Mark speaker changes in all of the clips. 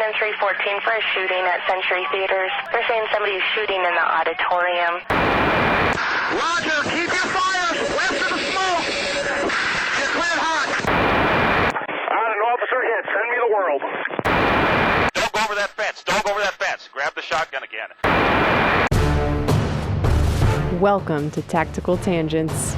Speaker 1: in 314 for a shooting at Century Theaters. They're saying somebody's shooting in the auditorium.
Speaker 2: Roger, keep your fires west of the smoke. You're cleared hot. An officer hit. Send me the world.
Speaker 3: Don't go over that fence. Don't go over that fence. Grab the shotgun again.
Speaker 4: Welcome to Tactical Tangents.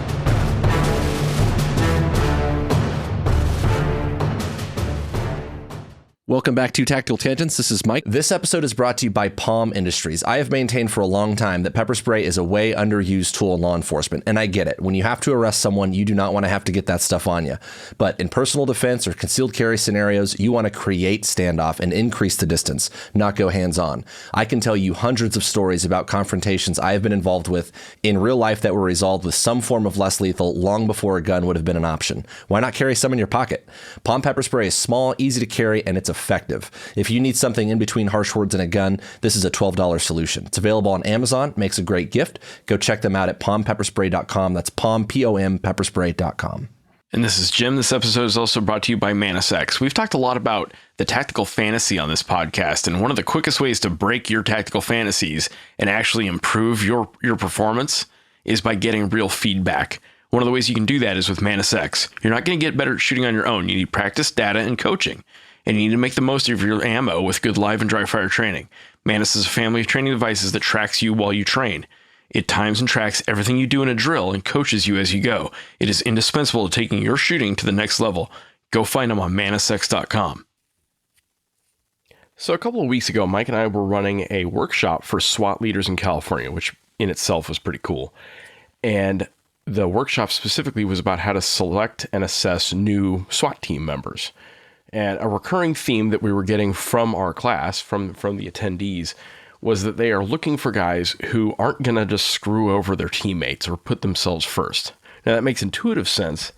Speaker 5: Welcome back to Tactical Tangents. This is Mike. This episode is brought to you by Palm Industries. I have maintained for a long time that pepper spray is a way underused tool in law enforcement, and I get it. When you have to arrest someone, you do not want to have to get that stuff on you. But in personal defense or concealed carry scenarios, you want to create standoff and increase the distance, not go hands-on. I can tell you hundreds of stories about confrontations I have been involved with in real life that were resolved with some form of less lethal long before a gun would have been an option. Why not carry some in your pocket? Palm pepper spray is small, easy to carry, and it's effective. If you need something in between harsh words and a gun, this is a $12 solution. It's available on Amazon, makes a great gift. Go check them out at palmpepperspray.com. That's palm, P-O-M, pepperspray.com.
Speaker 6: And this is Jim. This episode is also brought to you by ManusX. We've talked a lot about the tactical fantasy on this podcast, and one of the quickest ways to break your tactical fantasies and actually improve your performance is by getting real feedback. One of the ways you can do that is with ManusX. You're not going to get better at shooting on your own. You need practice, data, and coaching. And you need to make the most of your ammo with good live and dry fire training. Manus is a family of training devices that tracks you while you train. It times and tracks everything you do in a drill and coaches you as you go. It is indispensable to taking your shooting to the next level. Go find them on manusx.com. So a couple of weeks ago, Mike and I were running a workshop for SWAT leaders in California, which in itself was pretty cool. And the workshop specifically was about how to select and assess new SWAT team members. And a recurring theme that we were getting from our class, from the attendees, was that they are looking for guys who aren't going to just screw over their teammates or put themselves first. Now, that makes intuitive sense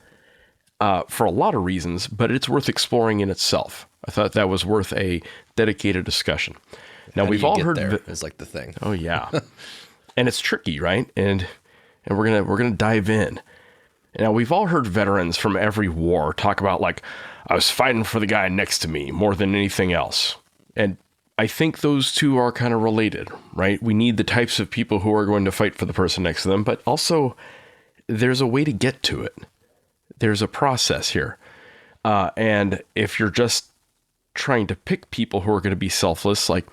Speaker 6: for a lot of reasons, but it's worth exploring in itself. I thought that was worth a dedicated discussion. Now, we've all heard
Speaker 5: there is like the thing.
Speaker 6: Oh, yeah. And it's tricky, right? And we're gonna dive in. Now, we've all heard veterans from every war talk about, like, I was fighting for the guy next to me more than anything else. And I think those two are kind of related, right? We need the types of people who are going to fight for the person next to them, but also there's a way to get to it. There's a process here. And if you're just trying to pick people who are going to be selfless, like,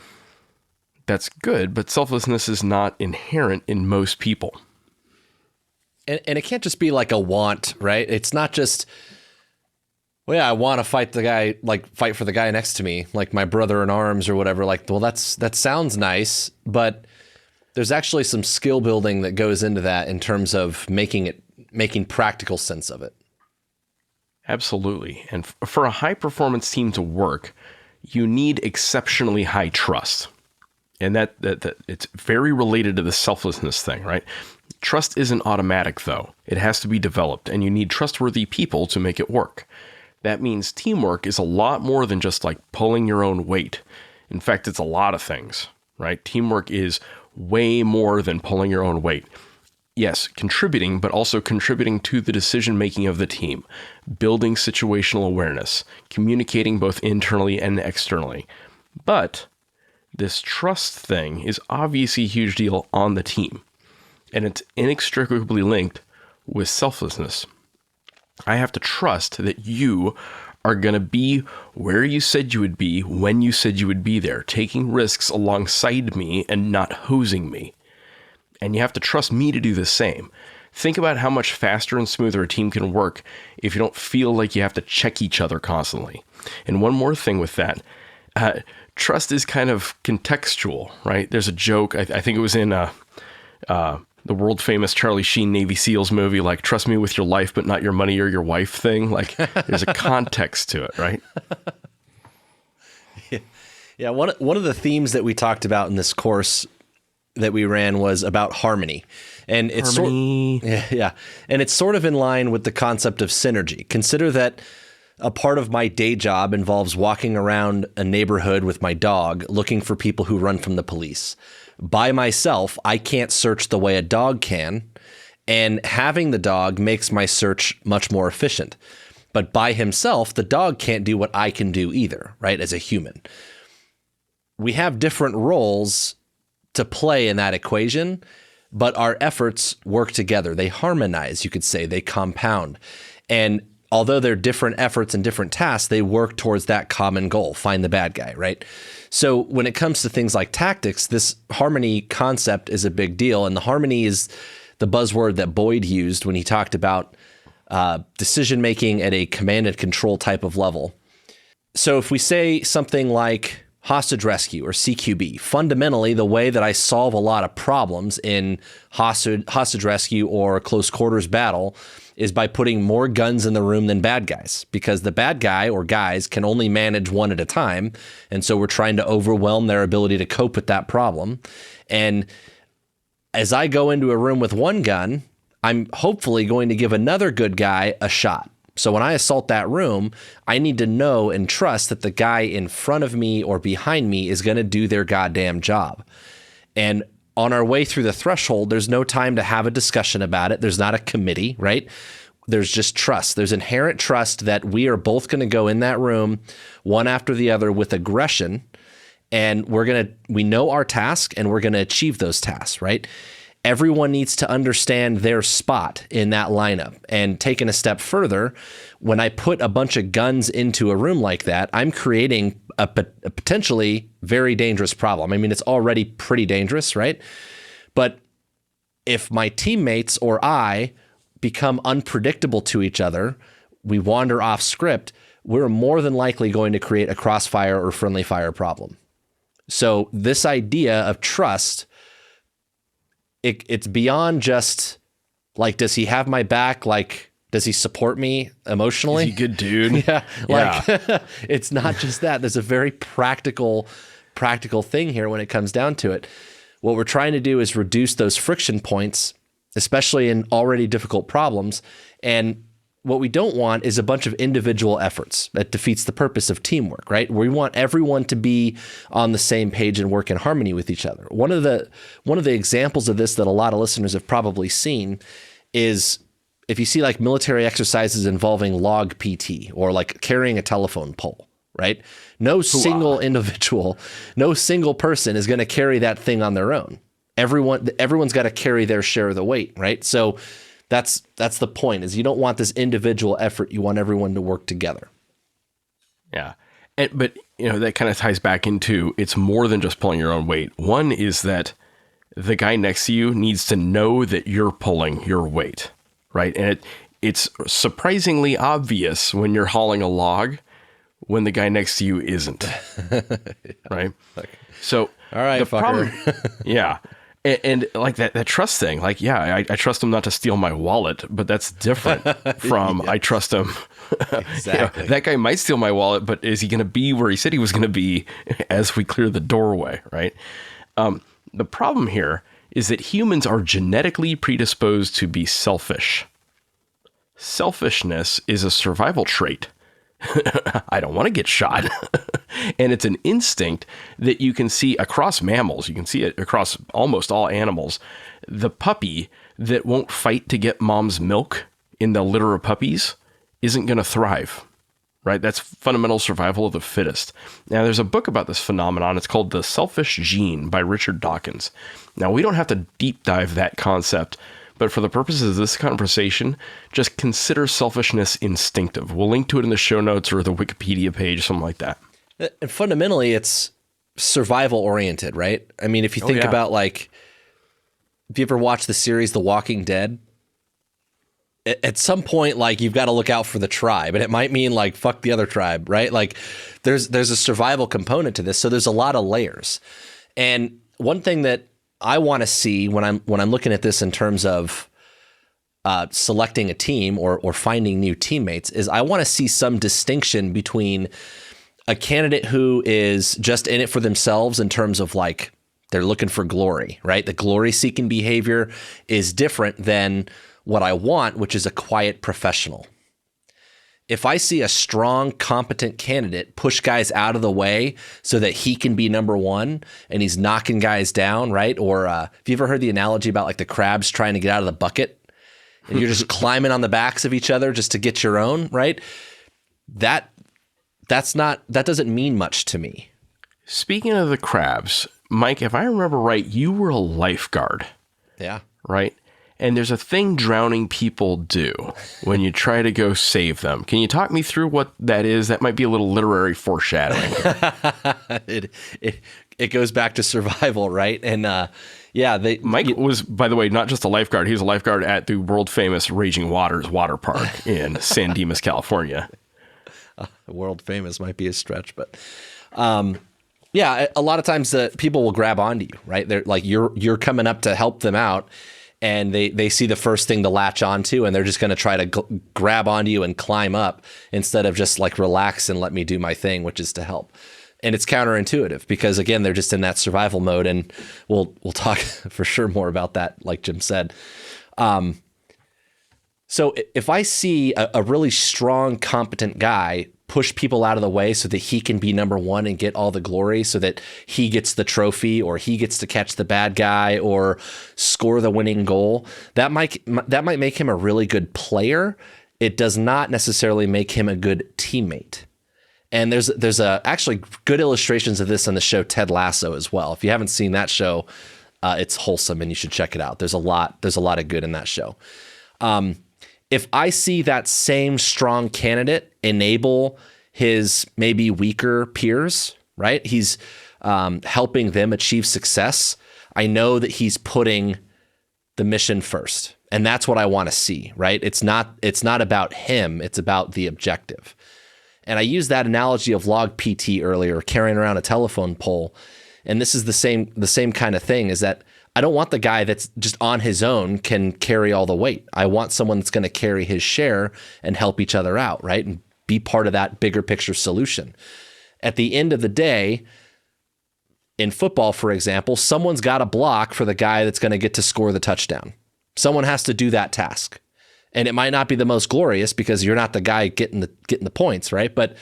Speaker 6: that's good, but selflessness is not inherent in most people.
Speaker 5: And it can't just be like a want, right? It's not just, well, yeah, I want to fight for the guy next to me, like my brother in arms or whatever. Like, well, that sounds nice, but there's actually some skill building that goes into that in terms of making practical sense of it.
Speaker 6: Absolutely. And for a high performance team to work, you need exceptionally high trust. And that it's very related to the selflessness thing, right? Trust isn't automatic, though. It has to be developed, and you need trustworthy people to make it work. That means teamwork is a lot more than just like pulling your own weight. In fact, it's a lot of things, right? Teamwork is way more than pulling your own weight. Yes, contributing, but also contributing to the decision-making of the team, building situational awareness, communicating both internally and externally. But this trust thing is obviously a huge deal on the team, and it's inextricably linked with selflessness. I have to trust that you are going to be where you said you would be when you said you would be there, taking risks alongside me and not hosing me. And you have to trust me to do the same. Think about how much faster and smoother a team can work if you don't feel like you have to check each other constantly. And one more thing with that, trust is kind of contextual, right? There's a joke, I think it was in the world famous Charlie Sheen Navy SEALs movie, like, trust me with your life, but not your money or your wife thing. Like, there's a context to it, right?
Speaker 5: Yeah. One of the themes that we talked about in this course that we ran was about harmony. And it's and it's sort of in line with the concept of synergy. Consider that a part of my day job involves walking around a neighborhood with my dog looking for people who run from the police. By myself, I can't search the way a dog can, and having the dog makes my search much more efficient. But by himself, the dog can't do what I can do either, right, as a human. we have different roles to play in that equation, but our efforts work together. They harmonize, you could say, they compound. And although they're different efforts and different tasks, they work towards that common goal, find the bad guy, right? So when it comes to things like tactics, this harmony concept is a big deal. And the harmony is the buzzword that Boyd used when he talked about decision-making at a command and control type of level. So if we say something like hostage rescue or CQB, fundamentally the way that I solve a lot of problems in hostage rescue or close quarters battle is by putting more guns in the room than bad guys, because the bad guy or guys can only manage one at a time. And so we're trying to overwhelm their ability to cope with that problem. And as I go into a room with one gun, I'm hopefully going to give another good guy a shot. So when I assault that room, I need to know and trust that the guy in front of me or behind me is going to do their goddamn job. And on our way through the threshold, there's no time to have a discussion about it. There's not a committee, right? There's just trust. There's inherent trust that we are both going to go in that room one after the other with aggression, and we know our task and we're going to achieve those tasks, right? Everyone needs to understand their spot in that lineup. And taking a step further, when I put a bunch of guns into a room like that, I'm creating a potentially very dangerous problem. I mean, it's already pretty dangerous, right? But if my teammates or I become unpredictable to each other, we wander off script, we're more than likely going to create a crossfire or friendly fire problem. So this idea of trust, it's beyond just like, does he have my back? Like, does he support me emotionally?
Speaker 6: Is he a good dude?
Speaker 5: Yeah. It's not just that. There's a very practical thing here when it comes down to it. What we're trying to do is reduce those friction points, especially in already difficult problems. And what we don't want is a bunch of individual efforts. That defeats the purpose of teamwork, right? We want everyone to be on the same page and work in harmony with each other. One of the examples of this that a lot of listeners have probably seen is if you see like military exercises involving log PT or like carrying a telephone pole, right? No single individual, no single person is going to carry that thing on their own. Everyone's got to carry their share of the weight, right? So that's the point, is you don't want this individual effort. You want everyone to work together.
Speaker 6: Yeah. But that kind of ties back into, it's more than just pulling your own weight. One is that the guy next to you needs to know that you're pulling your weight, right? And it's surprisingly obvious when you're hauling a log when the guy next to you isn't, right? So
Speaker 5: all right,
Speaker 6: the
Speaker 5: fucker.
Speaker 6: problem, yeah. And like that trust thing, like, yeah, I trust him not to steal my wallet, but that's different from I trust him.
Speaker 5: Exactly.
Speaker 6: That guy might steal my wallet, but is he going to be where he said he was going to be as we clear the doorway, right? The problem here is that humans are genetically predisposed to be selfish. Selfishness is a survival trait. I don't want to get shot. And it's an instinct that you can see across mammals. You can see it across almost all animals. The puppy that won't fight to get mom's milk in the litter of puppies isn't going to thrive, right? That's fundamental survival of the fittest. Now, there's a book about this phenomenon. It's called The Selfish Gene by Richard Dawkins. Now, we don't have to deep dive that concept, but for the purposes of this conversation, just consider selfishness instinctive. We'll link to it in the show notes or the Wikipedia page, something like that.
Speaker 5: And fundamentally, it's survival oriented, right? I mean, if you think about like, if you ever watched the series The Walking Dead, at some point, like, you've got to look out for the tribe, and it might mean like, fuck the other tribe, right? Like there's a survival component to this. So there's a lot of layers. And one thing that I want to see when I'm looking at this in terms of selecting a team or finding new teammates is I want to see some distinction between a candidate who is just in it for themselves in terms of like they're looking for glory, right? The glory-seeking behavior is different than what I want, which is a quiet professional. If I see a strong, competent candidate push guys out of the way so that he can be number one and he's knocking guys down, right? Or have you ever heard the analogy about like the crabs trying to get out of the bucket and you're just climbing on the backs of each other just to get your own, right? That doesn't mean much to me.
Speaker 6: Speaking of the crabs, Mike, if I remember right, you were a lifeguard.
Speaker 5: Yeah.
Speaker 6: Right? And there's a thing drowning people do when you try to go save them. Can you talk me through what that is? That might be a little literary foreshadowing.
Speaker 5: It goes back to survival, right? And
Speaker 6: Mike was, by the way, not just a lifeguard. He was a lifeguard at the world famous Raging Waters water park in San Dimas, California.
Speaker 5: World famous might be a stretch, but yeah, a lot of times people will grab onto you, right? They're like, you're coming up to help them out, and they see the first thing to latch onto, and they're just going to try to grab onto you and climb up instead of just like relax and let me do my thing, which is to help. And it's counterintuitive because, again, they're just in that survival mode, and we'll talk for sure more about that, like Jim said. So if I see a really strong, competent guy push people out of the way so that he can be number one and get all the glory, so that he gets the trophy or he gets to catch the bad guy or score the winning goal, that might make him a really good player. It does not necessarily make him a good teammate. And there's actually good illustrations of this on the show Ted Lasso as well. If you haven't seen that show, it's wholesome and you should check it out. There's a lot of good in that show. If I see that same strong candidate enable his maybe weaker peers, right? He's helping them achieve success. I know that he's putting the mission first, and that's what I want to see, right? It's not about him. It's about the objective. And I used that analogy of log PT earlier, carrying around a telephone pole. And this is the same kind of thing, is that I don't want the guy that's just on his own can carry all the weight. I want someone that's going to carry his share and help each other out, right? And be part of that bigger picture solution. At the end of the day, in football, for example, someone's got to block for the guy that's going to get to score the touchdown. Someone has to do that task. And it might not be the most glorious because you're not the guy getting the points, right? But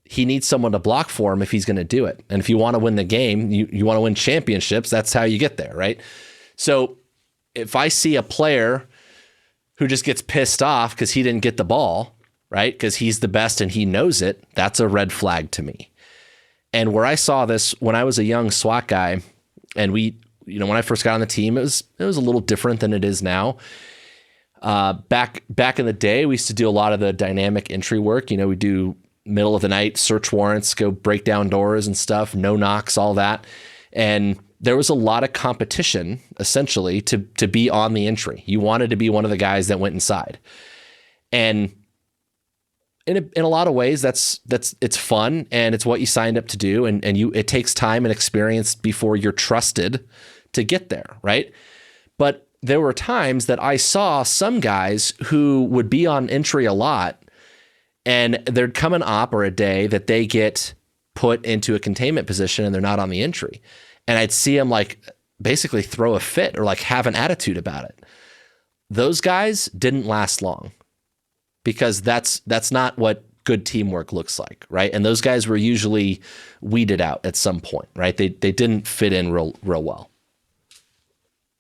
Speaker 5: he needs someone to block for him if he's going to do it. And if you want to win the game, you want to win championships, that's how you get there, right? So if I see a player who just gets pissed off because he didn't get the ball, right? Because he's the best and he knows it, that's a red flag to me. And where I saw this when I was a young SWAT guy, and when I first got on the team, it was a little different than it is now. Back in the day, we used to do a lot of the dynamic entry work. We do middle of the night search warrants, go break down doors and stuff, no knocks, all that. And there was a lot of competition, essentially, to be on the entry. You wanted to be one of the guys that went inside. And in a lot of ways, it's fun and it's what you signed up to do. And it takes time and experience before you're trusted to get there, right? But there were times that I saw some guys who would be on entry a lot, and there'd come an op or a day that they get put into a containment position and they're not on the entry. And I'd see them like basically throw a fit or like have an attitude about it. Those guys didn't last long because that's not what good teamwork looks like, right? And those guys were usually weeded out at some point, right? They didn't fit in real well.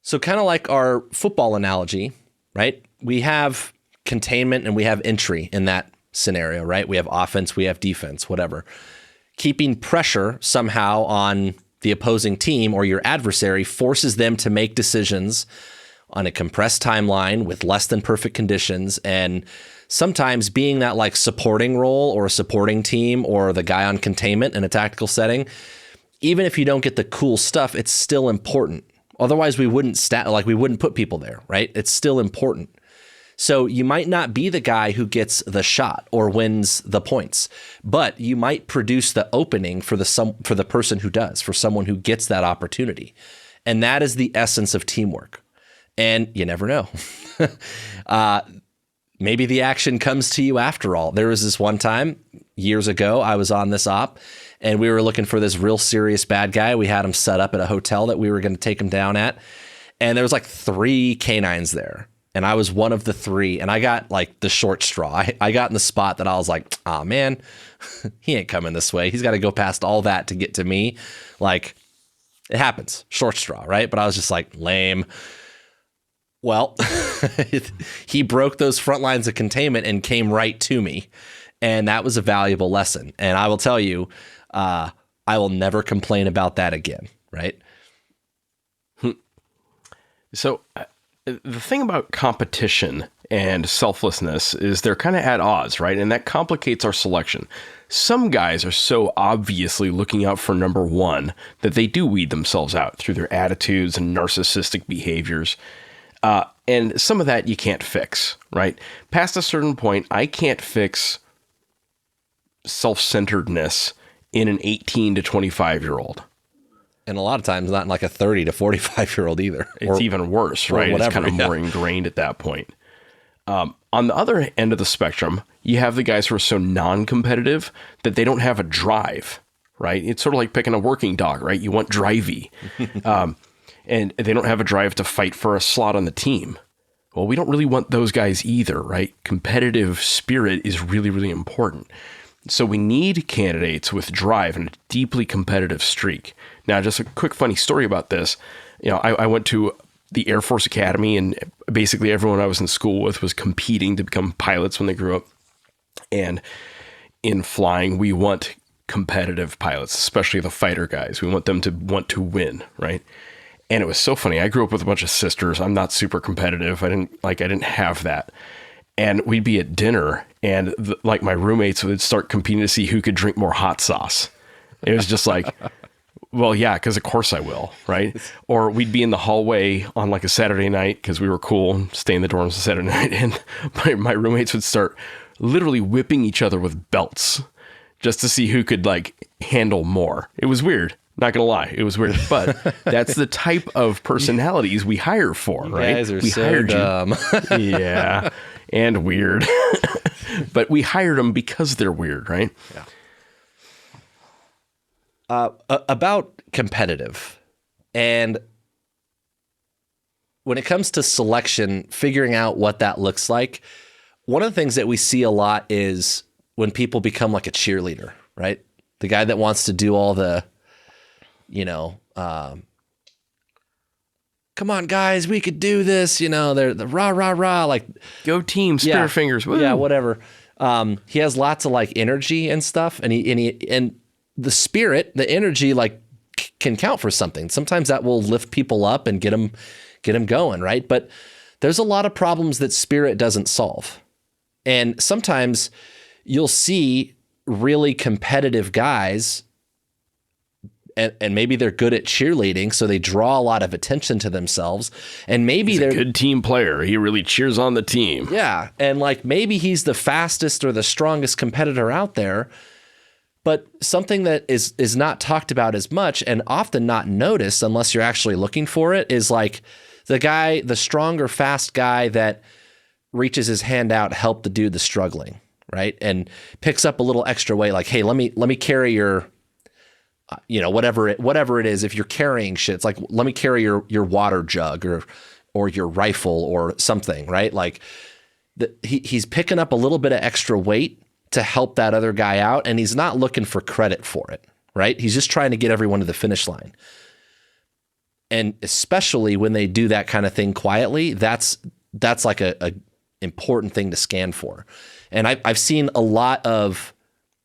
Speaker 5: So kind of like our football analogy, right? We have containment and we have entry in that scenario, right? We have offense, we have defense, whatever. Keeping pressure somehow on the opposing team or your adversary forces them to make decisions on a compressed timeline with less than perfect conditions. And sometimes being that like supporting role or a supporting team or the guy on containment in a tactical setting, even if you don't get the cool stuff, it's still important. Otherwise we wouldn't put people there, right? It's still important. So you might not be the guy who gets the shot or wins the points, but you might produce the opening for the person who does, for someone who gets that opportunity. And that is the essence of teamwork. And you never know. Maybe the action comes to you after all. There was this one time years ago, I was on this op and we were looking for this real serious bad guy. We had him set up at a hotel that we were going to take him down at. And there was like 3 canines there. And I was one of the 3, and I got like the short straw. I got in the spot that I was like, oh man, he ain't coming this way. He's got to go past all that to get to me. Like, it happens, short straw, right? But I was just like, lame. Well, he broke those front lines of containment and came right to me. And that was a valuable lesson. And I will tell you, I will never complain about that again, right?
Speaker 6: So the thing about competition and selflessness is they're kind of at odds, right? And that complicates our selection. Some guys are so obviously looking out for number one that they do weed themselves out through their attitudes and narcissistic behaviors. And some of that you can't fix, right? Past a certain point, I can't fix self-centeredness in an 18 to 25-year-old.
Speaker 5: And a lot of times not in like a 30 to 45-year-old either.
Speaker 6: It's even worse, right?
Speaker 5: Whatever,
Speaker 6: it's kind of more ingrained at that point. On the other end of the spectrum, you have the guys who are so non-competitive that they don't have a drive, right? It's sort of like picking a working dog, right? You want drivey. And they don't have a drive to fight for a slot on the team. Well, we don't really want those guys either, right? Competitive spirit is really, really important. So we need candidates with drive and a deeply competitive streak. Now, just a quick funny story about this. You know, I went to the Air Force Academy, and basically everyone I was in school with was competing to become pilots when they grew up. And in flying, we want competitive pilots, especially the fighter guys. We want them to want to win, right? And it was so funny. I grew up with a bunch of sisters. I'm not super competitive. I didn't have that. And we'd be at dinner, and like my roommates would start competing to see who could drink more hot sauce. It was just like, well, yeah, because of course I will, right? Or we'd be in the hallway on like a Saturday night because we were cool and stay in the dorms on Saturday night, and my roommates would start literally whipping each other with belts just to see who could like handle more. It was weird. Not gonna lie, it was weird, but that's the type of personalities we hire for, right?
Speaker 5: You guys are
Speaker 6: we
Speaker 5: so
Speaker 6: hired
Speaker 5: dumb.
Speaker 6: Yeah, and weird. But we hired them because they're weird, right?
Speaker 5: Yeah. About competitive, and when it comes to selection, figuring out what that looks like, one of the things that we see a lot is when people become like a cheerleader, right? The guy that wants to do all the, come on guys, we could do this. They're the rah, rah, rah, like
Speaker 6: go team, spear fingers. Woo.
Speaker 5: Yeah, whatever. He has lots of like energy and stuff, and and the spirit, the energy, like can count for something. Sometimes that will lift people up and get them going, right? But there's a lot of problems that spirit doesn't solve. And sometimes you'll see really competitive guys, and maybe they're good at cheerleading, so they draw a lot of attention to themselves. And maybe they're
Speaker 6: a good team player. He really cheers on the team.
Speaker 5: Yeah. And like maybe he's the fastest or the strongest competitor out there. But something that is not talked about as much and often not noticed unless you're actually looking for it is like the stronger, fast guy that reaches his hand out, help the dude that's struggling, right? And picks up a little extra weight, like, hey, let me carry your, whatever it is. If you're carrying shit, it's like, let me carry your water jug or your rifle or something, right? Like he's picking up a little bit of extra weight to help that other guy out, and he's not looking for credit for it, right? He's just trying to get everyone to the finish line. And especially when they do that kind of thing quietly, that's like a important thing to scan for. And I've seen a lot of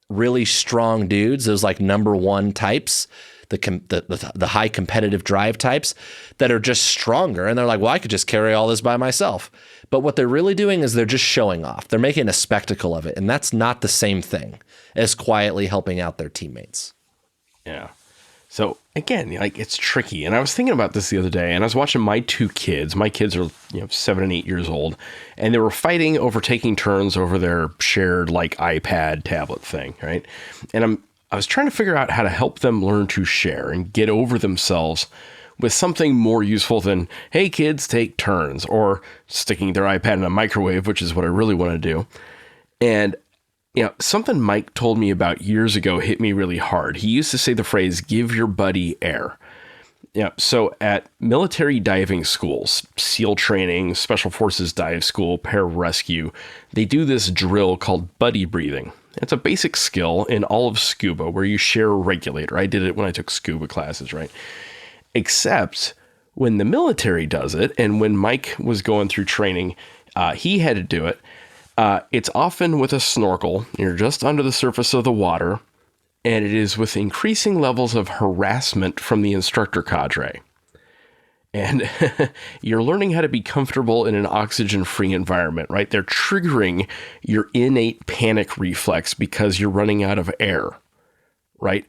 Speaker 5: really strong dudes, those like number one types, the high competitive drive types that are just stronger. And they're like, well, I could just carry all this by myself. But what they're really doing is they're just showing off. They're making a spectacle of it. And that's not the same thing as quietly helping out their teammates.
Speaker 6: Yeah. So again, like it's tricky. And I was thinking about this the other day, and I was watching my two kids. My kids are 7 and 8 years old, and they were fighting over taking turns over their shared like iPad tablet thing, right? And I was trying to figure out how to help them learn to share and get over themselves with something more useful than, hey kids, take turns, or sticking their iPad in a microwave, which is what I really want to do. And something Mike told me about years ago hit me really hard. He used to say the phrase, give your buddy air. Yeah. So at military diving schools, SEAL training, Special Forces dive school, pararescue, they do this drill called buddy breathing. It's a basic skill in all of scuba where you share a regulator. I did it when I took scuba classes, right? Except when the military does it, and when Mike was going through training, he had to do it. It's often with a snorkel. You're just under the surface of the water, and it is with increasing levels of harassment from the instructor cadre. And you're learning how to be comfortable in an oxygen-free environment, right? They're triggering your innate panic reflex because you're running out of air, right?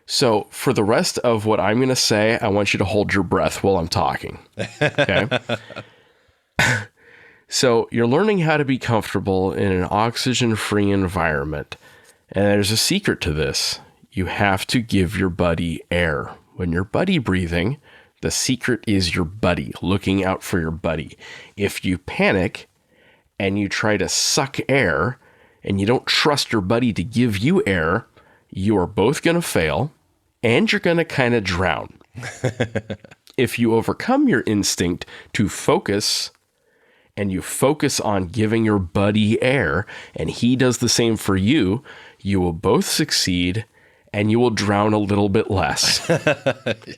Speaker 6: So for the rest of what I'm going to say, I want you to hold your breath while I'm talking, okay? So you're learning how to be comfortable in an oxygen-free environment. And there's a secret to this. You have to give your buddy air. When you're buddy breathing, the secret is your buddy, looking out for your buddy. If you panic and you try to suck air and you don't trust your buddy to give you air, you are both going to fail and you're going to kind of drown. If you overcome your instinct to focus and you focus on giving your buddy air and he does the same for you, you will both succeed and you will drown a little bit less.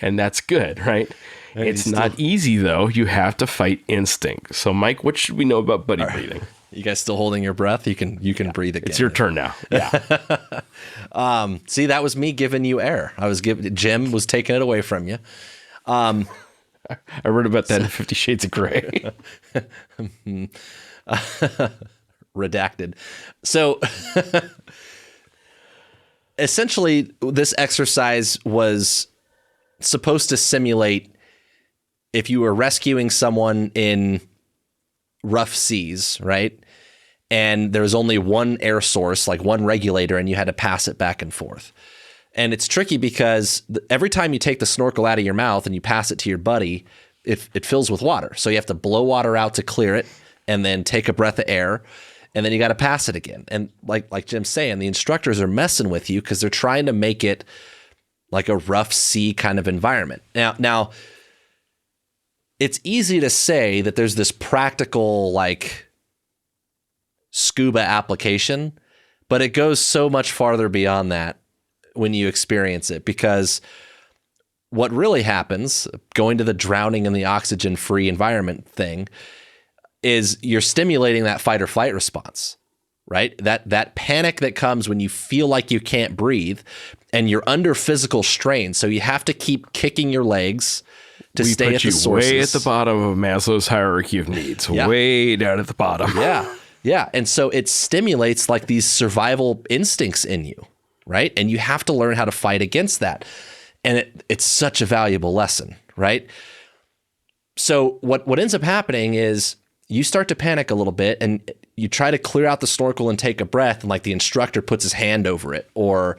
Speaker 6: And that's good, right? And it's not easy, though. You have to fight instinct. So, Mike, what should we know about buddy breathing?
Speaker 5: You guys still holding your breath? You can breathe again.
Speaker 6: It's your turn now. Yeah.
Speaker 5: See, that was me giving you air. Jim was taking it away from you.
Speaker 6: I read about that in 50 Shades of Grey.
Speaker 5: Redacted. So essentially, this exercise was supposed to simulate if you were rescuing someone in rough seas, right? And there was only one air source, like one regulator, and you had to pass it back and forth. And it's tricky because every time you take the snorkel out of your mouth and you pass it to your buddy, it fills with water. So you have to blow water out to clear it and then take a breath of air. And then you got to pass it again. And like Jim's saying, the instructors are messing with you because they're trying to make it like a rough sea kind of environment. Now, it's easy to say that there's this practical like scuba application, but it goes so much farther beyond that when you experience it, because what really happens, going to the drowning in the oxygen-free environment thing, is you're stimulating that fight or flight response, right? That panic that comes when you feel like you can't breathe and you're under physical strain. So you have to keep kicking your legs to stay at the sources.
Speaker 6: Way at the bottom of Maslow's hierarchy of needs, way down at the bottom.
Speaker 5: Yeah. And so it stimulates like these survival instincts in you, right? And you have to learn how to fight against that. And it's such a valuable lesson, right? So what ends up happening is you start to panic a little bit and you try to clear out the snorkel and take a breath, and like the instructor puts his hand over it or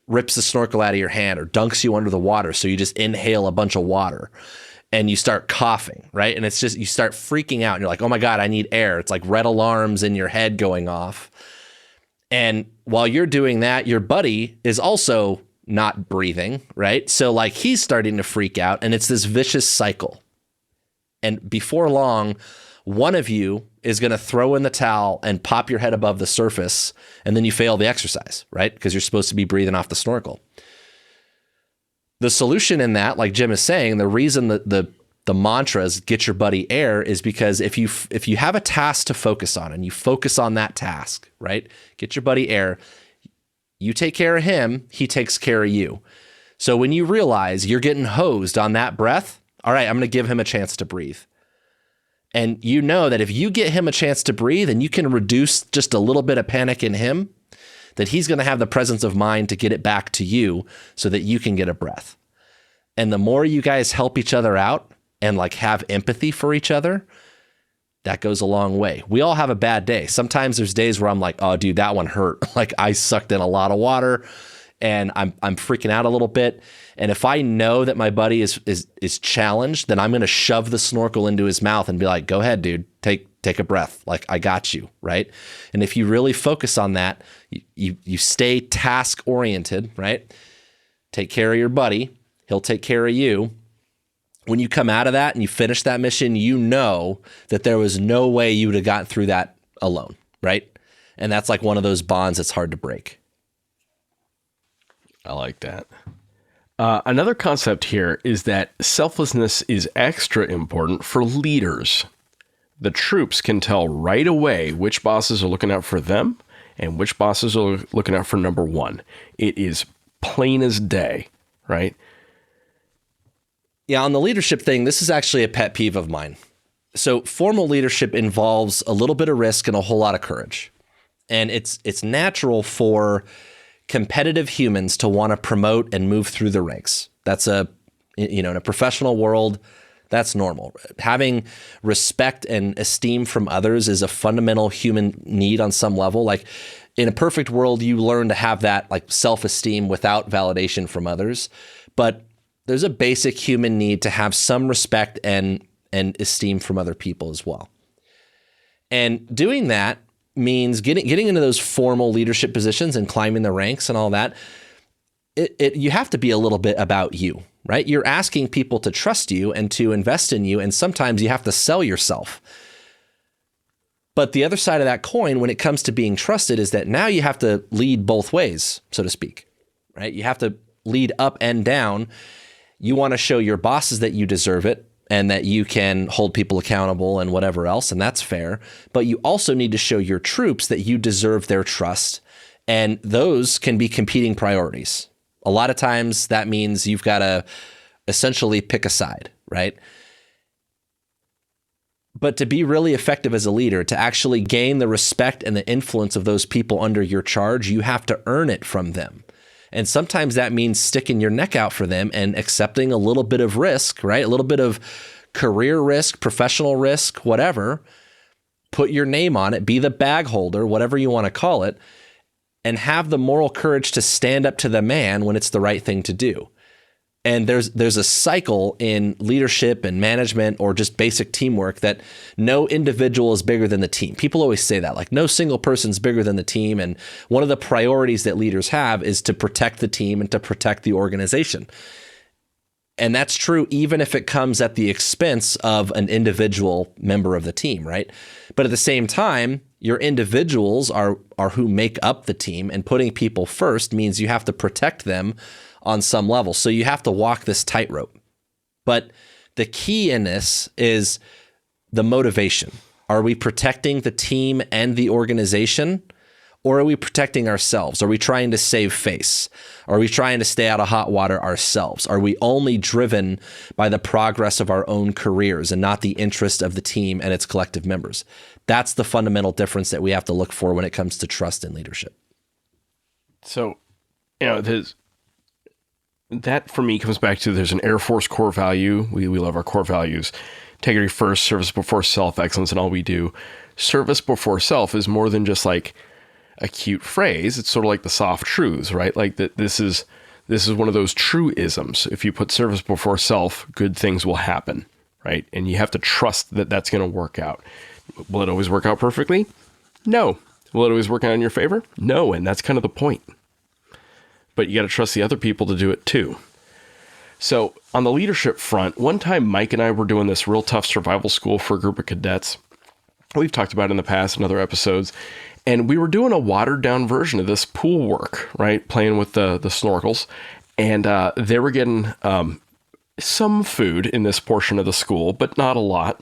Speaker 5: rips the snorkel out of your hand or dunks you under the water. So you just inhale a bunch of water and you start coughing, right? And it's just, you start freaking out and you're like, oh my God, I need air. It's like red alarms in your head going off. And while you're doing that, your buddy is also not breathing, right? So like he's starting to freak out and it's this vicious cycle. And before long, one of you is going to throw in the towel and pop your head above the surface, and then you fail the exercise, right? Because you're supposed to be breathing off the snorkel. The solution in that, like Jim is saying, the reason that the mantra is get your buddy air is because if you have a task to focus on and you focus on that task, right? Get your buddy air. You take care of him, he takes care of you. So when you realize you're getting hosed on that breath, all right, I'm going to give him a chance to breathe. And you know that if you get him a chance to breathe and you can reduce just a little bit of panic in him, that he's going to have the presence of mind to get it back to you so that you can get a breath. And the more you guys help each other out and like have empathy for each other, that goes a long way. We all have a bad day. Sometimes there's days where I'm like, oh dude, that one hurt. Like I sucked in a lot of water and I'm freaking out a little bit. And if I know that my buddy is challenged, then I'm going to shove the snorkel into his mouth and be like, go ahead, dude, take a breath. Like I got you. Right. And if you really focus on that, you stay task oriented, right? Take care of your buddy. He'll take care of you. When you come out of that and you finish that mission, you know that there was no way you would have gotten through that alone. Right. And that's like one of those bonds that's hard to break.
Speaker 6: I like that. Another concept here is that selflessness is extra important for leaders. The troops can tell right away which bosses are looking out for them and which bosses are looking out for number one. It is plain as day, right?
Speaker 5: Yeah, on the leadership thing, this is actually a pet peeve of mine. So formal leadership involves a little bit of risk and a whole lot of courage. And it's natural for competitive humans to want to promote and move through the ranks. That's in a professional world, that's normal. Having respect and esteem from others is a fundamental human need on some level. Like in a perfect world, you learn to have that like self-esteem without validation from others. But there's a basic human need to have some respect and esteem from other people as well. And doing that means getting into those formal leadership positions and climbing the ranks and all that. You have to be a little bit about you, right? You're asking people to trust you and to invest in you, and sometimes you have to sell yourself. But the other side of that coin, when it comes to being trusted, is that now you have to lead both ways, so to speak, right? You have to lead up and down. You want to show your bosses that you deserve it and that you can hold people accountable and whatever else, and that's fair. But you also need to show your troops that you deserve their trust, and those can be competing priorities. A lot of times that means you've got to essentially pick a side, right? But to be really effective as a leader, to actually gain the respect and the influence of those people under your charge, you have to earn it from them. And sometimes that means sticking your neck out for them and accepting a little bit of risk, right? A little bit of career risk, professional risk, whatever. Put your name on it, be the bag holder, whatever you want to call it, and have the moral courage to stand up to the man when it's the right thing to do. And there's a cycle in leadership and management or just basic teamwork that no individual is bigger than the team. People always say that, like no single person's bigger than the team. And one of the priorities that leaders have is to protect the team and to protect the organization. And that's true even if it comes at the expense of an individual member of the team, right? But at the same time, your individuals are who make up the team, and putting people first means you have to protect them on some level. So you have to walk this tightrope. But the key in this is the motivation. Are we protecting the team and the organization? Or are we protecting ourselves? Are we trying to save face? Are we trying to stay out of hot water ourselves? Are we only driven by the progress of our own careers and not the interest of the team and its collective members? That's the fundamental difference that we have to look for when it comes to trust and leadership.
Speaker 6: So, that for me comes back to there's an Air Force core value. We love our core values. Integrity first, service before self, excellence in all we do. Service before self is more than just like a cute phrase. It's sort of like the soft truths, right? Like that this is one of those truisms. If you put service before self, good things will happen, right? And you have to trust that that's going to work out. Will it always work out perfectly? No. Will it always work out in your favor? No. And that's kind of the point. But you got to trust the other people to do it too. So on the leadership front, one time Mike and I were doing this real tough survival school for a group of cadets. We've talked about it in the past in other episodes. And we were doing a watered down version of this pool work, right? Playing with the snorkels. And they were getting some food in this portion of the school, but not a lot.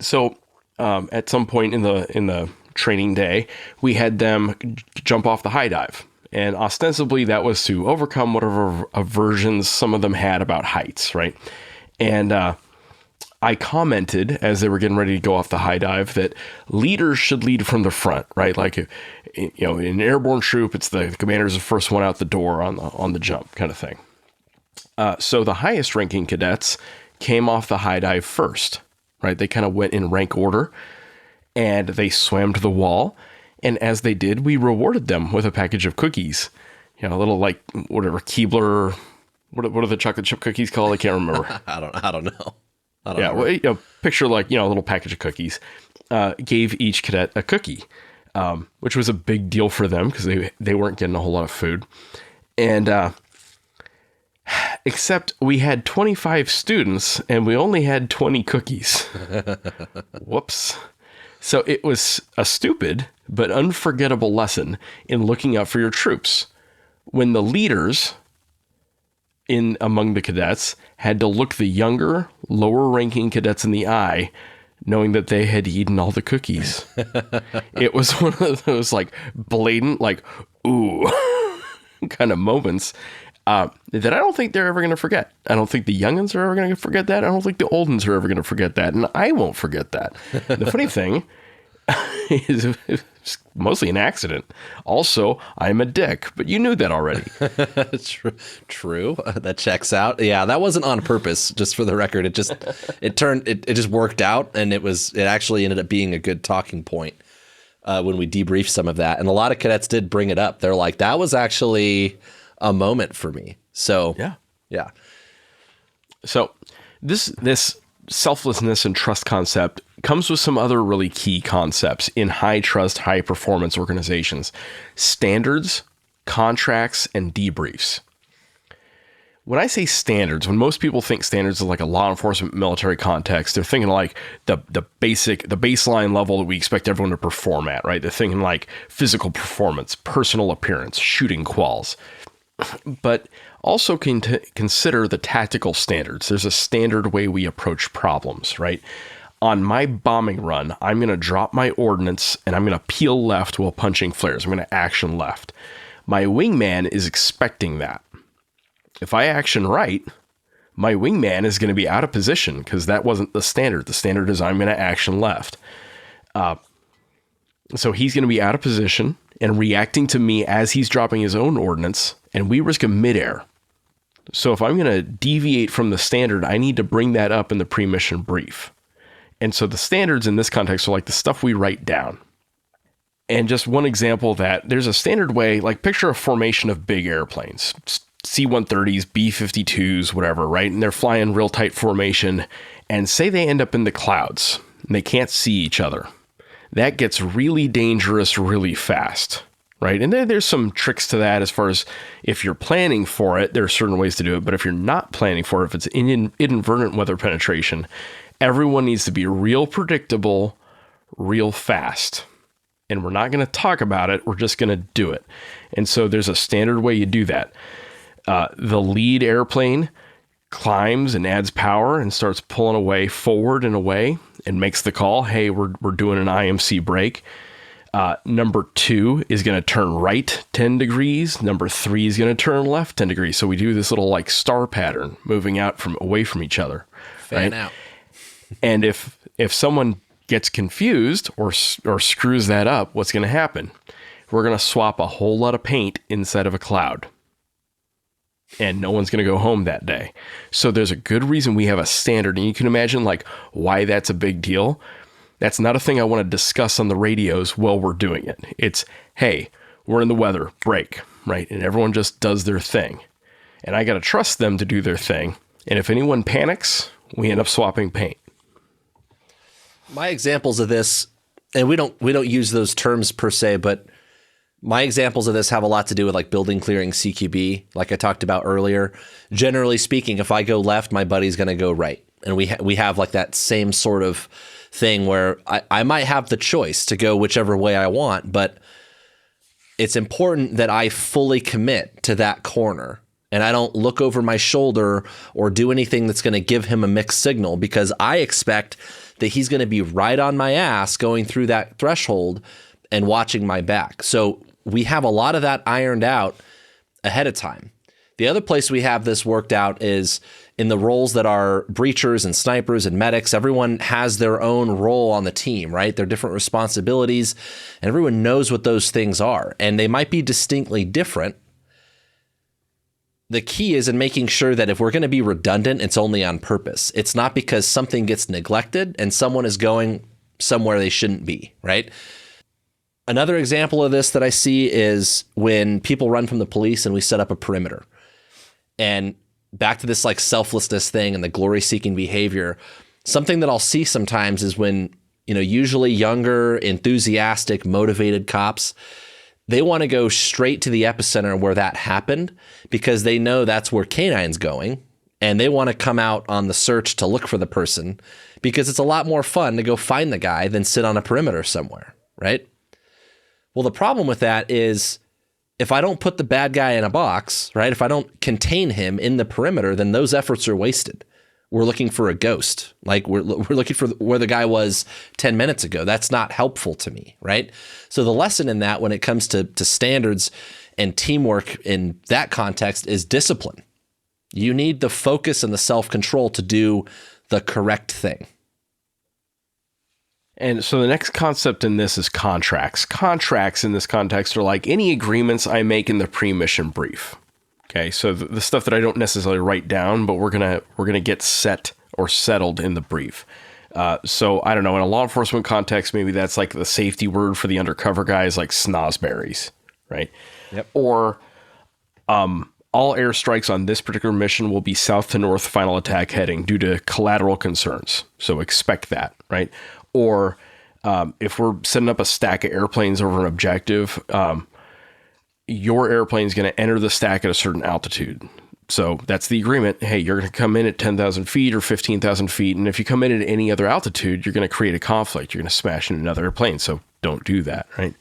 Speaker 6: So at some point in the training day, we had them jump off the high dive. And ostensibly that was to overcome whatever aversions some of them had about heights, right? And I commented as they were getting ready to go off the high dive that leaders should lead from the front, right? Like, in an airborne troop, it's the commander's the first one out the door on the jump kind of thing. So the highest ranking cadets came off the high dive first, right? They kind of went in rank order and they swam to the wall. And as they did, we rewarded them with a package of cookies, a little like whatever Keebler, what are the chocolate chip cookies called? I can't remember.
Speaker 5: I don't know.
Speaker 6: Well, picture like, a little package of cookies, gave each cadet a cookie, which was a big deal for them because they weren't getting a whole lot of food. And, except we had 25 students and we only had 20 cookies. Whoops. So it was a stupid but unforgettable lesson in looking out for your troops. When the leaders among the cadets had to look the younger, lower-ranking cadets in the eye, knowing that they had eaten all the cookies. It was one of those, like, blatant, like, ooh. kind of moments that I don't think they're ever going to forget. I don't think the youngins are ever going to forget that. I don't think the oldins are ever going to forget that. And I won't forget that. The funny thing is it's mostly an accident. Also, I'm a dick, but you knew that already.
Speaker 5: True. That checks out. Yeah, that wasn't on purpose, just for the record. It just worked out, and it actually ended up being a good talking point when we debriefed some of that. And a lot of cadets did bring it up. They're like, that was actually a moment for me. So yeah.
Speaker 6: So this selflessness and trust concept comes with some other really key concepts in high trust, high performance organizations: standards, contracts, and debriefs. When I say standards, when most people think standards is like a law enforcement military context, they're thinking like the baseline level that we expect everyone to perform at, right? They're thinking like physical performance, personal appearance, shooting quals. But also consider the tactical standards. There's a standard way we approach problems, right? On my bombing run, I'm going to drop my ordnance and I'm going to peel left while punching flares. I'm going to action left. My wingman is expecting that. If I action right, my wingman is going to be out of position because that wasn't the standard. The standard is I'm going to action left. So he's going to be out of position and reacting to me as he's dropping his own ordnance, and we risk a midair. So if I'm going to deviate from the standard, I need to bring that up in the pre-mission brief. And so the standards in this context are like the stuff we write down. And just one example of that, there's a standard way, like picture a formation of big airplanes, C-130s, B-52s, whatever, right? And they're flying real tight formation, and say they end up in the clouds and they can't see each other. That gets really dangerous really fast, right? And there's some tricks to that as far as if you're planning for it, there are certain ways to do it. But if you're not planning for it, if it's inadvertent weather penetration, everyone needs to be real predictable, real fast. And we're not going to talk about it. We're just going to do it. And so there's a standard way you do that. The lead airplane climbs and adds power and starts pulling away forward and away and makes the call, hey, we're doing an IMC break. Number 2 is going to turn right 10 degrees. Number 3 is going to turn left 10 degrees. So we do this little like star pattern moving out from away from each other.
Speaker 5: Fan out.
Speaker 6: And if someone gets confused or screws that up, what's going to happen? We're going to swap a whole lot of paint inside of a cloud. And no one's going to go home that day. So there's a good reason we have a standard. And you can imagine like why that's a big deal. That's not a thing I want to discuss on the radios while we're doing it. It's, hey, we're in the weather, break, right? And everyone just does their thing. And I got to trust them to do their thing. And if anyone panics, we end up swapping paint.
Speaker 5: My examples of this, and we don't use those terms per se, but my examples of this have a lot to do with like building clearing CQB, like I talked about earlier. Generally speaking, if I go left, my buddy's going to go right. And we have like that same sort of thing where I might have the choice to go whichever way I want, but it's important that I fully commit to that corner and I don't look over my shoulder or do anything that's going to give him a mixed signal, because I expect that he's going to be right on my ass going through that threshold and watching my back. So we have a lot of that ironed out ahead of time. The other place we have this worked out is in the roles that are breachers and snipers and medics. Everyone has their own role on the team, right? They're different responsibilities, and everyone knows what those things are, and they might be distinctly different. The key is in making sure that if we're going to be redundant, it's only on purpose. It's not because something gets neglected and someone is going somewhere they shouldn't be, right? Another example of this that I see is when people run from the police and we set up a perimeter. And back to this like selflessness thing and the glory-seeking behavior, something that I'll see sometimes is when, usually younger, enthusiastic, motivated cops, they want to go straight to the epicenter where that happened because they know that's where K-9's going, and they want to come out on the search to look for the person because it's a lot more fun to go find the guy than sit on a perimeter somewhere, right? Well, the problem with that is if I don't put the bad guy in a box, right? If I don't contain him in the perimeter, then those efforts are wasted. we're looking for a ghost. Like we're looking for where the guy was 10 minutes ago. That's not helpful to me, right? So the lesson in that when it comes to standards and teamwork in that context is discipline. You need the focus and the self-control to do the correct thing.
Speaker 6: And so the next concept in this is contracts. Contracts in this context are like any agreements I make in the pre-mission brief. Okay, so the stuff that I don't necessarily write down, but we're gonna get set or settled in the brief. So I don't know, in a law enforcement context, maybe that's like the safety word for the undercover guys, like snozberries, right?
Speaker 5: Yep.
Speaker 6: Or all airstrikes on this particular mission will be south to north final attack heading due to collateral concerns. So expect that, right? Or if we're setting up a stack of airplanes over an objective, your airplane is going to enter the stack at a certain altitude. So that's the agreement. Hey, you're going to come in at 10,000 feet or 15,000 feet. And if you come in at any other altitude, you're going to create a conflict. You're going to smash into another airplane. So don't do that, right?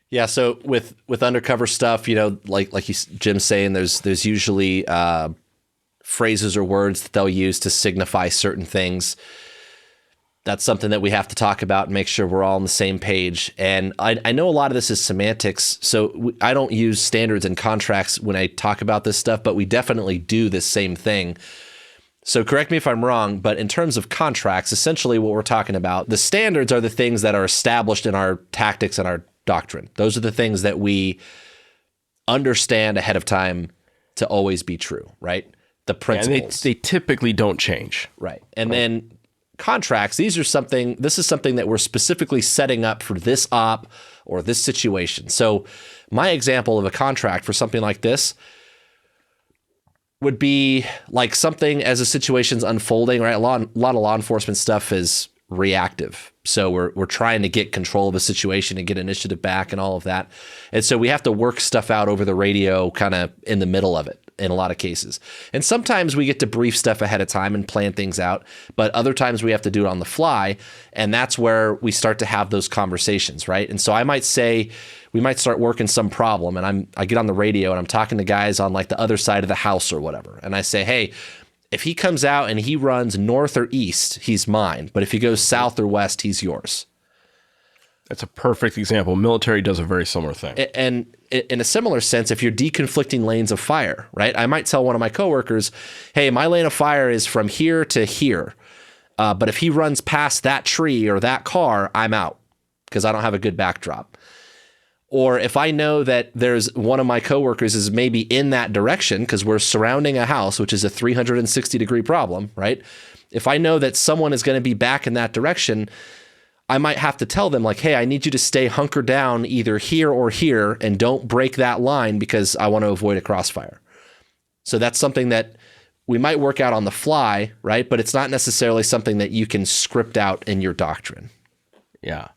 Speaker 5: Yeah. So with undercover stuff, you know, like Jim's saying, there's usually phrases or words that they'll use to signify certain things. That's something that we have to talk about and make sure we're all on the same page. And I know a lot of this is semantics, so I don't use standards and contracts when I talk about this stuff, but we definitely do this same thing. So correct me if I'm wrong, but in terms of contracts, essentially what we're talking about, the standards are the things that are established in our tactics and our doctrine. Those are the things that we understand ahead of time to always be true, right? The principles.
Speaker 6: And they typically don't change.
Speaker 5: Right. And then contracts, this is something that we're specifically setting up for this op or this situation. So my example of a contract for something like this would be like something as a situation's unfolding, right? A lot of law enforcement stuff is reactive. So we're trying to get control of a situation and get initiative back and all of that. And so we have to work stuff out over the radio kind of in the middle of it in a lot of cases. And sometimes we get to brief stuff ahead of time and plan things out, but other times we have to do it on the fly. And that's where we start to have those conversations, right? And so I might say, we might start working some problem and I get on the radio and I'm talking to guys on like the other side of the house or whatever. And I say, hey, if he comes out and he runs north or east, he's mine. But if he goes south or west, he's yours.
Speaker 6: That's a perfect example. Military does a very similar thing.
Speaker 5: And in a similar sense, if you're deconflicting lanes of fire, right? I might tell one of my coworkers, hey, my lane of fire is from here to here. But if he runs past that tree or that car, I'm out because I don't have a good backdrop. Or if I know that there's one of my coworkers is maybe in that direction because we're surrounding a house, which is a 360-degree problem, right? If I know that someone is going to be back in that direction, I might have to tell them like, hey, I need you to stay hunkered down either here or here and don't break that line because I want to avoid a crossfire. So that's something that we might work out on the fly, right? But it's not necessarily something that you can script out in your doctrine.
Speaker 6: Yeah.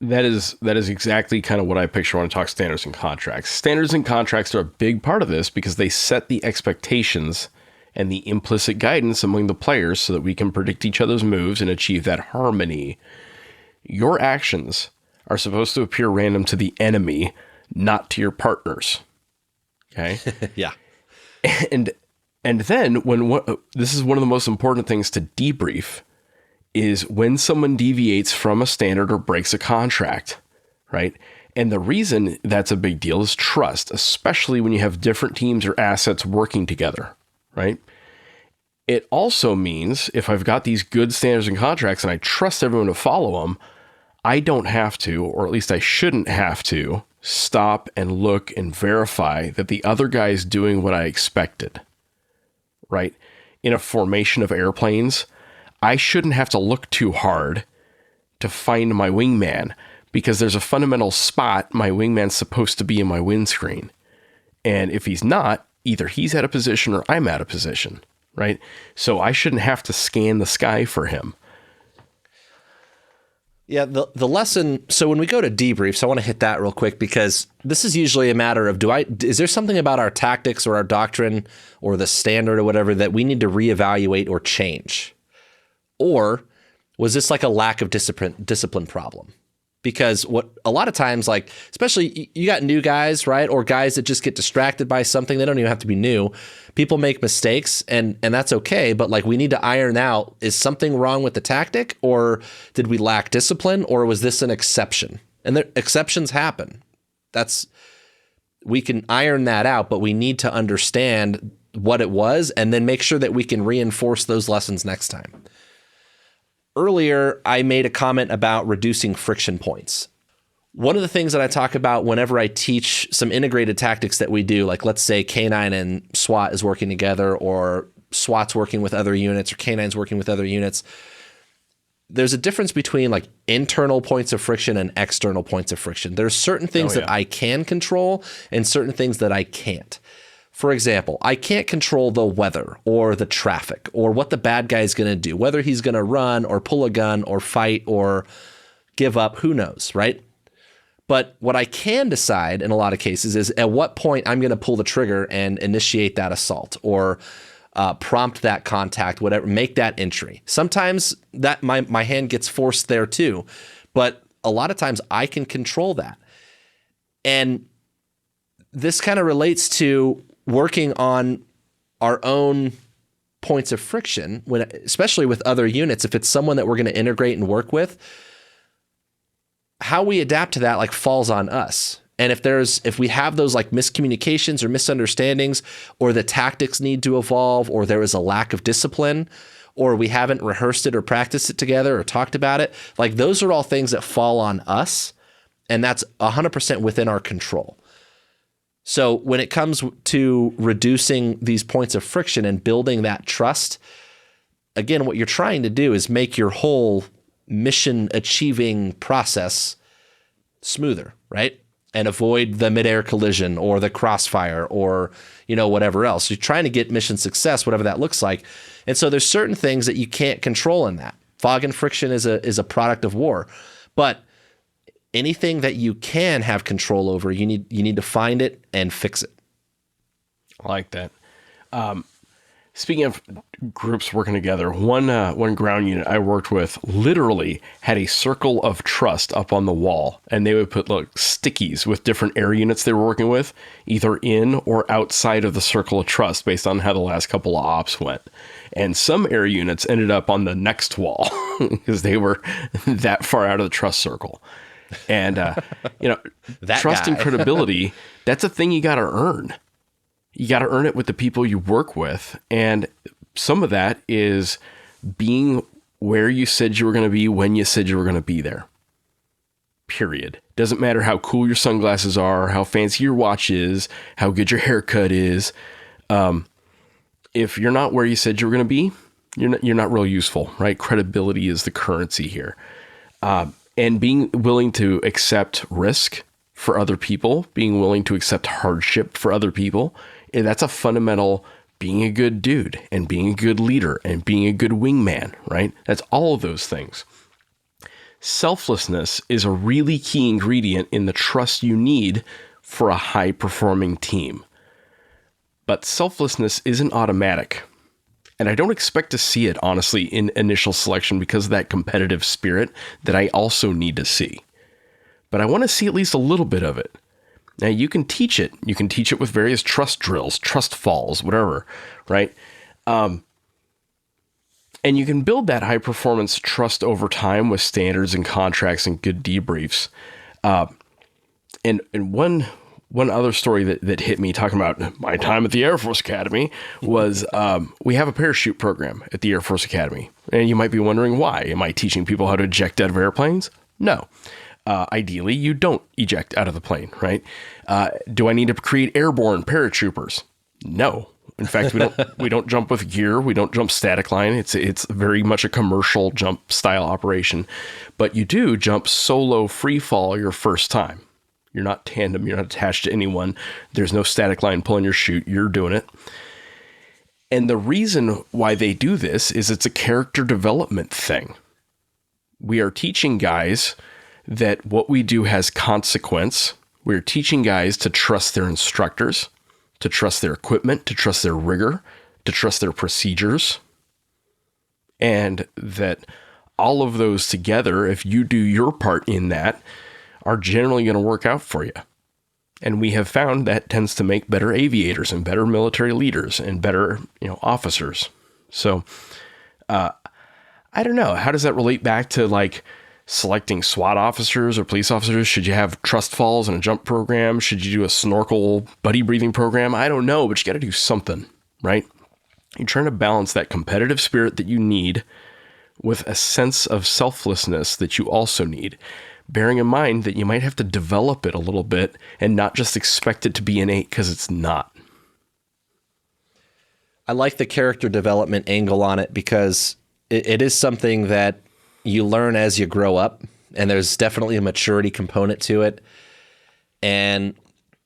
Speaker 6: That is exactly kind of what I picture when I talk standards and contracts. Standards and contracts are a big part of this because they set the expectations and the implicit guidance among the players so that we can predict each other's moves and achieve that harmony. Your actions are supposed to appear random to the enemy, not to your partners. Okay?
Speaker 5: Yeah.
Speaker 6: And then this is one of the most important things to debrief is when someone deviates from a standard or breaks a contract, right? And the reason that's a big deal is trust, especially when you have different teams or assets working together, right? It also means if I've got these good standards and contracts and I trust everyone to follow them, I don't have to, or at least I shouldn't have to, stop and look and verify that the other guy is doing what I expected, right? In a formation of airplanes, I shouldn't have to look too hard to find my wingman because there's a fundamental spot my wingman's supposed to be in my windscreen. And if he's not, either he's out of position or I'm out of position, right? So I shouldn't have to scan the sky for him.
Speaker 5: Yeah, the lesson, so when we go to debriefs, I want to hit that real quick because this is usually a matter of, is there something about our tactics or our doctrine or the standard or whatever that we need to reevaluate or change? Or was this like a lack of discipline problem? Because what a lot of times, like, especially you got new guys, right? Or guys that just get distracted by something. They don't even have to be new. People make mistakes and that's okay. But like, we need to iron out, is something wrong with the tactic, or did we lack discipline, or was this an exception? And exceptions happen. We can iron that out, but we need to understand what it was and then make sure that we can reinforce those lessons next time. Earlier, I made a comment about reducing friction points. One of the things that I talk about whenever I teach some integrated tactics that we do, like let's say K9 and SWAT is working together, or SWAT's working with other units, or K9's working with other units, there's a difference between like internal points of friction and external points of friction. There's certain things that I can control and certain things that I can't. For example, I can't control the weather or the traffic or what the bad guy is going to do, whether he's going to run or pull a gun or fight or give up, who knows, right? But what I can decide in a lot of cases is at what point I'm going to pull the trigger and initiate that assault, or prompt that contact, whatever, make that entry. Sometimes that my hand gets forced there too, but a lot of times I can control that. And this kind of relates to working on our own points of friction, especially with other units. If it's someone that we're going to integrate and work with, how we adapt to that like falls on us. And if we have those like miscommunications or misunderstandings, or the tactics need to evolve, or there is a lack of discipline, or we haven't rehearsed it or practiced it together or talked about it, like those are all things that fall on us, and that's 100% within our control. So when it comes to reducing these points of friction and building that trust, again, what you're trying to do is make your whole mission achieving process smoother, right? And avoid the midair collision or the crossfire or, whatever else. You're trying to get mission success, whatever that looks like. And so there's certain things that you can't control in that. Fog and friction is a product of war. But anything that you can have control over, you need to find it and fix it.
Speaker 6: I like that. Speaking of groups working together, one ground unit I worked with literally had a circle of trust up on the wall, and they would put stickies with different air units they were working with, either in or outside of the circle of trust based on how the last couple of ops went. And some air units ended up on the next wall because they were that far out of the trust circle. And, trust and credibility, that's a thing you got to earn. You got to earn it with the people you work with. And some of that is being where you said you were going to be when you said you were going to be there. Period. Doesn't matter how cool your sunglasses are, how fancy your watch is, how good your haircut is. If you're not where you said you were going to be, you're not real useful, right? Credibility is the currency here. And being willing to accept risk for other people, being willing to accept hardship for other people, that's a fundamental being a good dude and being a good leader and being a good wingman, right? That's all of those things. Selflessness is a really key ingredient in the trust you need for a high-performing team. But selflessness isn't automatic. And I don't expect to see it, honestly, in initial selection because of that competitive spirit that I also need to see. But I want to see at least a little bit of it. Now, you can teach it. You can teach it with various trust drills, trust falls, whatever, right? And you can build that high-performance trust over time with standards and contracts and good debriefs. And one other story that hit me talking about my time at the Air Force Academy was we have a parachute program at the Air Force Academy. And you might be wondering why. Am I teaching people how to eject out of airplanes? No. Ideally, you don't eject out of the plane, right? Do I need to create airborne paratroopers? No. In fact, we don't jump with gear. We don't jump static line. It's very much a commercial jump style operation. But you do jump solo free fall your first time. You're not tandem. You're not attached to anyone. There's no static line pulling your chute. You're doing it. And the reason why they do this is it's a character development thing. We are teaching guys that what we do has consequence. We're teaching guys to trust their instructors, to trust their equipment, to trust their rigor, to trust their procedures. And that all of those together, if you do your part in that, are generally going to work out for you. And we have found that tends to make better aviators and better military leaders and better, officers. So, I don't know. How does that relate back to like selecting SWAT officers or police officers? Should you have trust falls and a jump program? Should you do a snorkel buddy breathing program? I don't know, but you got to do something, right? You're trying to balance that competitive spirit that you need with a sense of selflessness that you also need, bearing in mind that you might have to develop it a little bit and not just expect it to be innate, because it's not.
Speaker 5: I like the character development angle on it because it is something that you learn as you grow up, and there's definitely a maturity component to it. And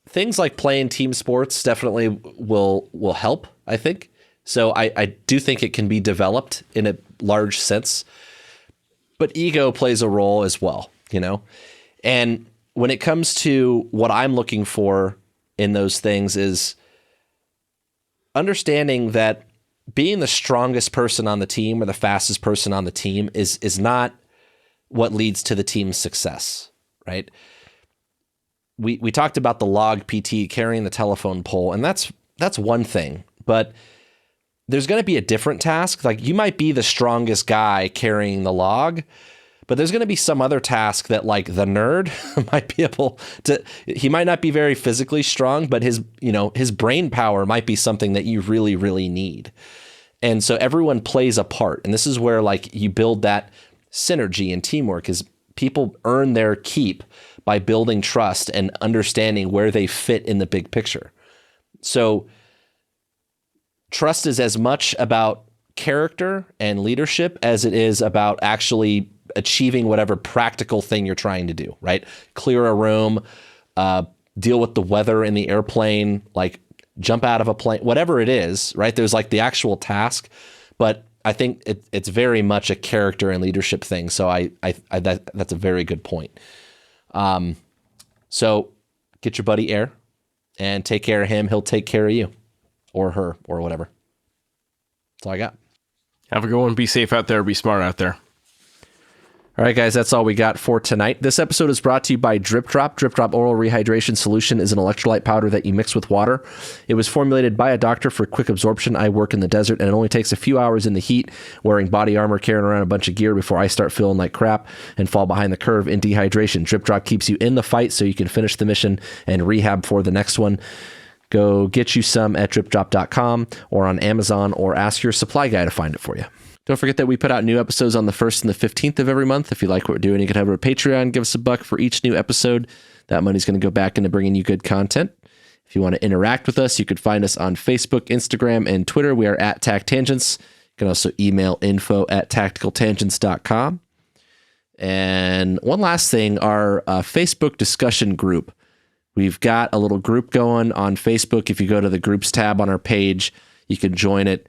Speaker 5: things like playing team sports definitely will help, I think. So I do think it can be developed in a large sense, but ego plays a role as well, And when it comes to what I'm looking for in those things is understanding that being the strongest person on the team or the fastest person on the team is not what leads to the team's success, right? We talked about the log PT carrying the telephone pole, and that's one thing, but there's going to be a different task. Like you might be the strongest guy carrying the log, but there's going to be some other task that like the nerd might be able to, he might not be very physically strong, but his brain power might be something that you really, really need. And so everyone plays a part. And this is where like you build that synergy and teamwork, is people earn their keep by building trust and understanding where they fit in the big picture. So trust is as much about character and leadership as it is about actually achieving whatever practical thing you're trying to do, right? Clear a room, deal with the weather in the airplane, like jump out of a plane, whatever it is, right? There's like the actual task, but I think it's very much a character and leadership thing. So that's a very good point. So get your buddy Air and take care of him. He'll take care of you or her or whatever. That's all I got.
Speaker 6: Have a good one. Be safe out there. Be smart out there.
Speaker 5: All right, guys, that's all we got for tonight. This episode is brought to you by Drip Drop. Drip Drop Oral Rehydration Solution is an electrolyte powder that you mix with water. It was formulated by a doctor for quick absorption. I work in the desert, and it only takes a few hours in the heat, wearing body armor, carrying around a bunch of gear before I start feeling like crap and fall behind the curve in dehydration. Drip Drop keeps you in the fight so you can finish the mission and rehab for the next one. Go get you some at dripdrop.com or on Amazon, or ask your supply guy to find it for you. Don't forget that we put out new episodes on the 1st and the 15th of every month. If you like what we're doing, you can head over to Patreon, give us $1 for each new episode. That money's going to go back into bringing you good content. If you want to interact with us, you could find us on Facebook, Instagram, and Twitter. We are at TacTangents. You can also email info@tacticaltangents.com. And one last thing, our Facebook discussion group. We've got a little group going on Facebook. If you go to the groups tab on our page, you can join it.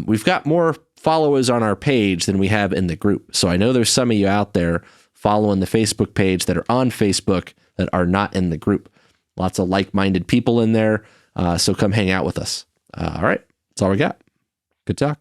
Speaker 5: We've got more followers on our page than we have in the group. So I know there's some of you out there following the Facebook page that are on Facebook that are not in the group. Lots of like-minded people in there. So come hang out with us. All right. That's all we got. Good talk.